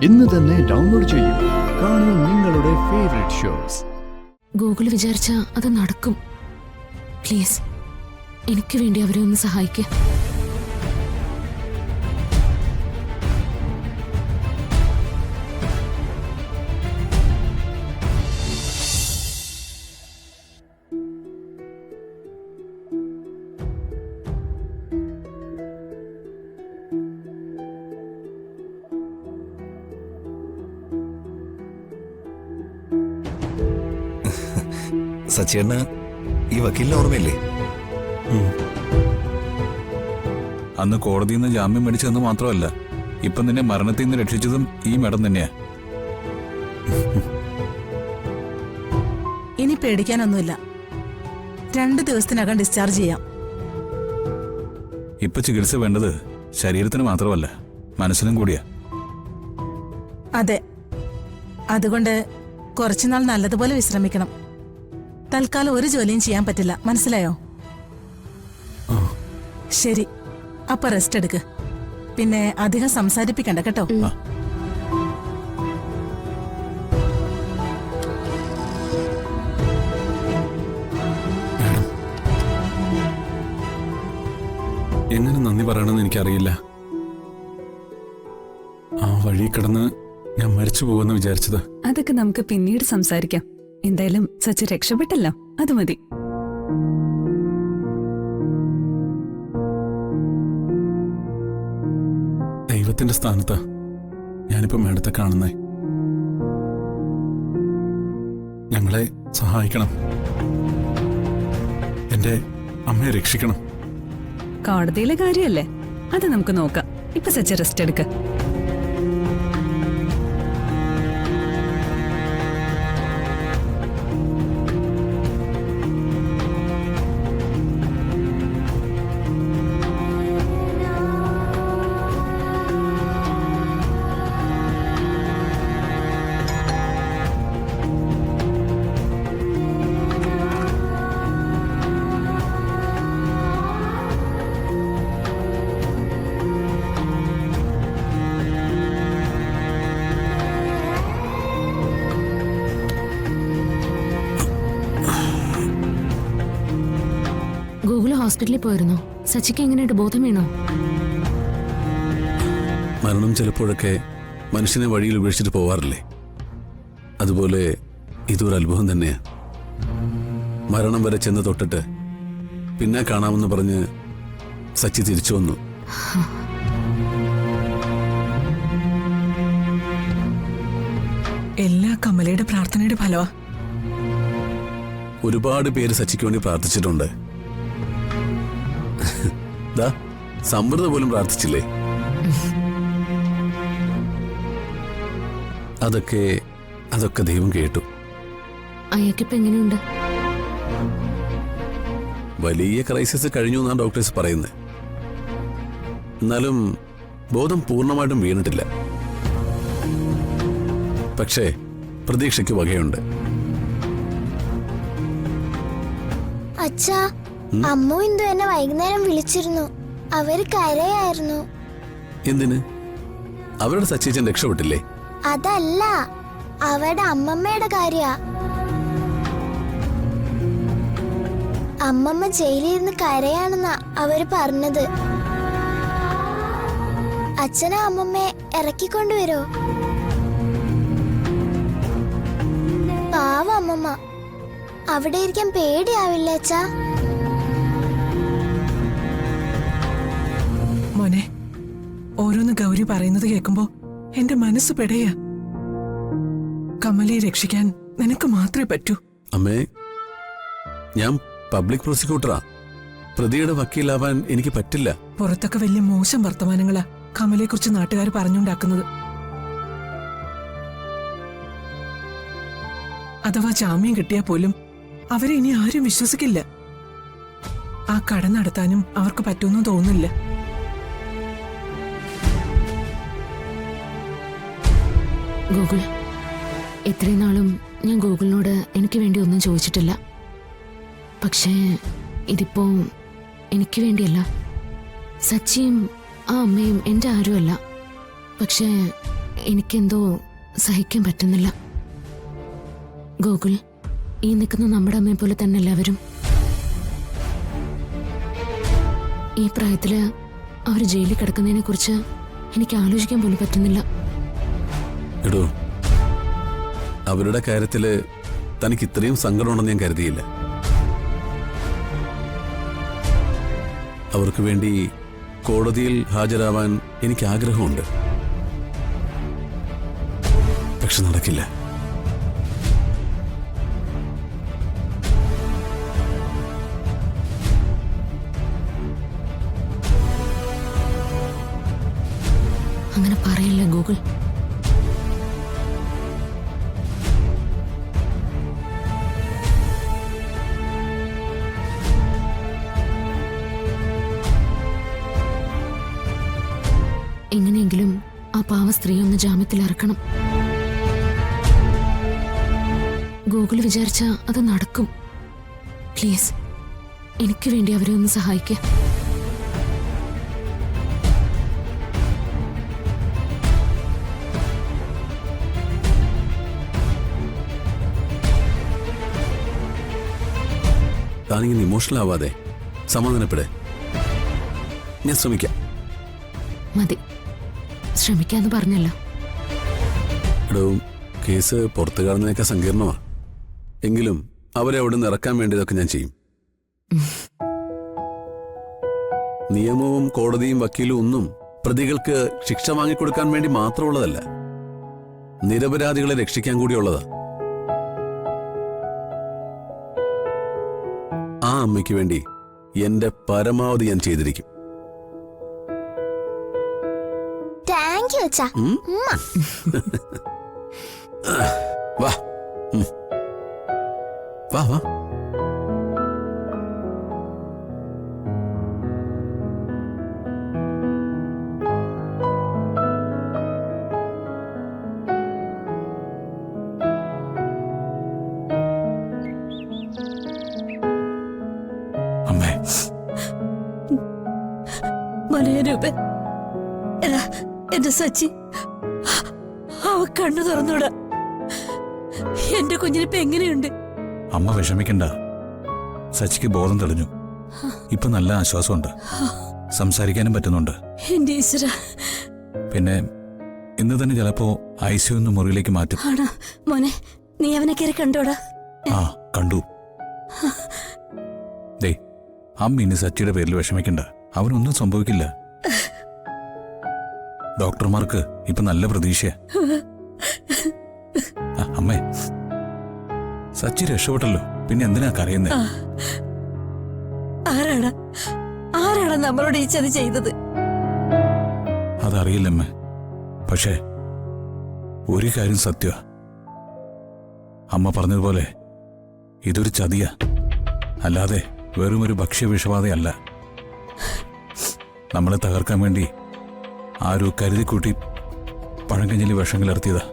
ഇന്ന് തന്നെ ഡൗൺലോഡ് ചെയ്യൂ. കാണൂ നിങ്ങളുടെ ഫേവറേറ്റ് ഷോസ്. ഗൂഗിൾ വിചാരിച്ച അത് നടക്കും. പ്ലീസ് എനിക്ക് വേണ്ടി അവരെ ഒന്ന് സഹായിക്കുക. സച്ചേട്ടന് ഈ വക്കീലിനെ ഓർമ്മയില്ലേ? അന്ന് കോടതിയിൽ നിന്ന് ജാമ്യം മേടിച്ചതെന്ന് മാത്രമല്ല, ഇപ്പം നിന്നെ മരണത്തിൽ നിന്ന് രക്ഷിച്ചതും ഈ മേഡം തന്നെയാ. ഇനി പേടിക്കാനൊന്നുമില്ല. 2 ദിവസത്തിനകം ഡിസ്ചാർജ് ചെയ്യാം. ഇപ്പൊ ചികിത്സ വേണ്ടത് ശരീരത്തിന് മാത്രമല്ല, മനസ്സിനും കൂടിയാ. അതെ, അതുകൊണ്ട് കുറച്ചുനാൾ നല്ലതുപോലെ വിശ്രമിക്കണം. തൽക്കാലം ഒരു ജോലിയും ചെയ്യാൻ പറ്റില്ല, മനസ്സിലായോ? ശരി, അപ്പൊ റെസ്റ്റ് എടുക്ക്. പിന്നെ അധികം സംസാരിപ്പിക്കണ്ട കേട്ടോ. എങ്ങനെ നന്ദി പറയണമെന്ന് എനിക്കറിയില്ല. ആ വഴി കിടന്ന് ഞാൻ മരിച്ചു പോകുമെന്ന് വിചാരിച്ചത്. അതൊക്കെ നമുക്ക് പിന്നീട് സംസാരിക്കാം. എന്തായാലും സച്ചി രക്ഷപ്പെട്ടല്ലോ, അത് മതി. ദൈവത്തിന്റെ സ്ഥാനത്ത് ഞാനിപ്പോ മേഡത്തെ കാണുന്നേ. ഞങ്ങളെ സഹായിക്കണം, എന്റെ അമ്മയെ രക്ഷിക്കണം. കോടതിയിലെ കാര്യമല്ലേ, അത് നമുക്ക് നോക്കാം. ഇപ്പൊ സച്ചി റെസ്റ്റ് എടുക്ക. ഗൂഗിൾ ഹോസ്പിറ്റലിൽ പോയിരുന്നോ? സച്ചിക്ക് എങ്ങനെയായിട്ട് ബോധം വീണോ? മരണം ചിലപ്പോഴൊക്കെ മനുഷ്യനെ വഴിയിൽ ഉപേക്ഷിച്ചിട്ട് പോവാറില്ലേ, അതുപോലെ ഇതൊരു അത്ഭുതം തന്നെയാ. മരണം വരെ ചെന്ന് തൊട്ടിട്ട് പിന്നെ കാണാമെന്ന് പറഞ്ഞ് സച്ചി തിരിച്ചു വന്നു. എല്ലാ കമലയുടെ പ്രാർത്ഥനയുടെ ഫലമാ. ഒരുപാട് പേര് സച്ചിക്ക് വേണ്ടി പ്രാർത്ഥിച്ചിട്ടുണ്ട്. സമൃദ്ധ പോലും പ്രാർത്ഥിച്ചില്ലേ? അതൊക്കെ ദൈവം കേട്ടു. അയാൾക്കിപ്പോ എങ്ങനെയുണ്ട്? വലിയ ക്രൈസിസ് കഴിഞ്ഞു എന്നാണ് ഡോക്ടേഴ്സ് പറയുന്നത്. എന്നാലും ബോധം പൂർണ്ണമായിട്ടും വീണിട്ടില്ല. പക്ഷേ പ്രതീക്ഷയ്ക്ക് വകയുണ്ട്. അച്ഛാ, അമ്മു ഇന്ദു എന്നെ വൈകുന്നേരം വിളിച്ചിരുന്നു. അവര് കരയായിരുന്നു. എന്തിന്? അവരുടെ സച്ചേച്ചൻ രക്ഷപ്പെട്ടില്ലേ? അതല്ല, അവരുടെ അമ്മമ്മയുടെ കാര്യ. അമ്മമ്മ ജയിലിരുന്ന് കരയാണെന്നാ അവര് പറഞ്ഞത്. അച്ഛനാ അമ്മമ്മയെ ഇറക്കിക്കൊണ്ടുവരോ? പാവ അമ്മമ്മ, അവിടെ ഇരിക്കാൻ പേടിയാവില്ല അച്ഛാ? മോനെ, ഓരോന്ന് ഗൗരി പറയുന്നത് കേൾക്കുമ്പോ എന്റെ മനസ്സ് പെടയാ. കമലയെ രക്ഷിക്കാൻ നിനക്ക് മാത്രമേ പറ്റൂ. അമ്മേ, ഞാൻ പബ്ലിക് പ്രോസിക്യൂട്ടറാ. പ്രതിയുടെ വക്കീലാവാൻ എനിക്ക് പറ്റില്ല. പുറത്തൊക്കെ വലിയ മോശം വർത്തമാനങ്ങളാ കമലയെ കുറിച്ച് നാട്ടുകാർ പറഞ്ഞുണ്ടാക്കുന്നത്. അഥവാ ജാമ്യം കിട്ടിയാൽ പോലും അവരെ ഇനി ആരും വിശ്വസിക്കില്ല. ആ കട നടത്താനും അവർക്ക് പറ്റുമെന്നും തോന്നുന്നില്ല. ഗൂഗിൾ, ഇത്രയും നാളും ഞാൻ ഗൂഗിളിനോട് എനിക്ക് വേണ്ടി ഒന്നും ചോദിച്ചിട്ടില്ല. പക്ഷേ ഇതിപ്പോ എനിക്ക് വേണ്ടിയല്ല. സച്ചിയും ആ അമ്മയും എൻ്റെ ആരുമല്ല. പക്ഷേ എനിക്കെന്തോ സഹിക്കാൻ പറ്റുന്നില്ല. ഗോകുൽ, ഈ നിൽക്കുന്ന നമ്മുടെ അമ്മയെ പോലെ തന്നെ എല്ലാവരും. ഈ പ്രായത്തില് അവർ ജയിലിൽ കിടക്കുന്നതിനെ കുറിച്ച് എനിക്ക് ആലോചിക്കാൻ പോലും പറ്റുന്നില്ല. എടോ, അവരുടെ കാര്യത്തില് തനിക്ക് ഇത്രയും സങ്കടമുണ്ടെന്ന് ഞാൻ കരുതിയില്ല. അവർക്ക് വേണ്ടി കോടതിയിൽ ഹാജരാവാൻ എനിക്ക് ആഗ്രഹമുണ്ട്. പക്ഷെ നടക്കില്ല. അങ്ങനെ പറയല്ല ഗൂഗിൾ. എങ്ങനെയെങ്കിലും ആ പാവ സ്ത്രീ ഒന്ന് ജാമ്യത്തിൽ ഇറക്കണം. ഗൂഗിൾ വിചാരിച്ച അത് നടക്കും. പ്ലീസ്, എനിക്ക് വേണ്ടി അവരെ ഒന്ന് സഹായിക്കുക. താനിങ്ങനെ ഇമോഷണൽ ആവാതെ സമാധാനപ്പെടേ. ഞാൻ ശ്രമിക്കാം. മതി, ശ്രമിക്കാന്ന് പറഞ്ഞല്ലോ. എടോ, കേസ് പുറത്തു കാണുന്നതിനൊക്കെ സങ്കീർണമാ. എങ്കിലും അവരെ അവിടെ നിന്ന് ഇറക്കാൻ വേണ്ടിയതൊക്കെ ഞാൻ ചെയ്യും. നിയമവും കോടതിയും വക്കീലും ഒന്നും പ്രതികൾക്ക് ശിക്ഷ വാങ്ങിക്കൊടുക്കാൻ വേണ്ടി മാത്രമുള്ളതല്ല, നിരപരാധികളെ രക്ഷിക്കാൻ കൂടിയുള്ളതാ. ആ അമ്മയ്ക്ക് വേണ്ടി എന്റെ പരമാവധി ഞാൻ ചെയ്തിരിക്കും. താങ്ക് യു അച്ഛാ. വാ വാ വാ. അമ്മേ, മനോരൂപൻ, എന്റെ സച്ചി, അവ കണ്ണു തുറന്നൂടാ. എന്റെ കുഞ്ഞിനിപ്പോ എങ്ങനെയുണ്ട്? അമ്മ വിഷമിക്കണ്ട. സച്ചിക്ക് ബോധം തെളിഞ്ഞു. ഇപ്പൊ നല്ല ആശ്വാസമുണ്ട്. സംസാരിക്കാനും പറ്റുന്നുണ്ട്. എന്റെ ഈശ്വര. പിന്നെ ഇന്ന് തന്നെ ചിലപ്പോ ഐസിയു മുറിയിലേക്ക് മാറ്റും. ആണോ മോനെ? നീ അവനെ കയറി കണ്ടോടാ? ആ, കണ്ടു. ദേ, അമ്മ ഇനി സച്ചിയുടെ പേരിൽ വിഷമിക്കണ്ട. അവനൊന്നും സംഭവിക്കില്ല. ഡോക്ടർമാർക്ക് ഇപ്പൊ നല്ല പ്രതീക്ഷയാ. അമ്മേ, സച്ചി രക്ഷപ്പെട്ടല്ലോ. പിന്നെ എന്തിനാ കരയുന്നേ? ആരാണ് നമ്മളോട് ഈ ചതി ചെയ്തത്? അതറിയില്ലമ്മേ. പക്ഷേ ഒരു കാര്യം സത്യ, അമ്മ പറഞ്ഞതുപോലെ ഇതൊരു ചതിയാ, അല്ലാതെ വെറും ഒരു ഭക്ഷ്യവിഷബാധയല്ല. നമ്മളെ തകർക്കാൻ വേണ്ടി ആരോ കരുതിക്കൂട്ടി പഴങ്കഞ്ഞിലി വിഷം കലർത്തിയതാ.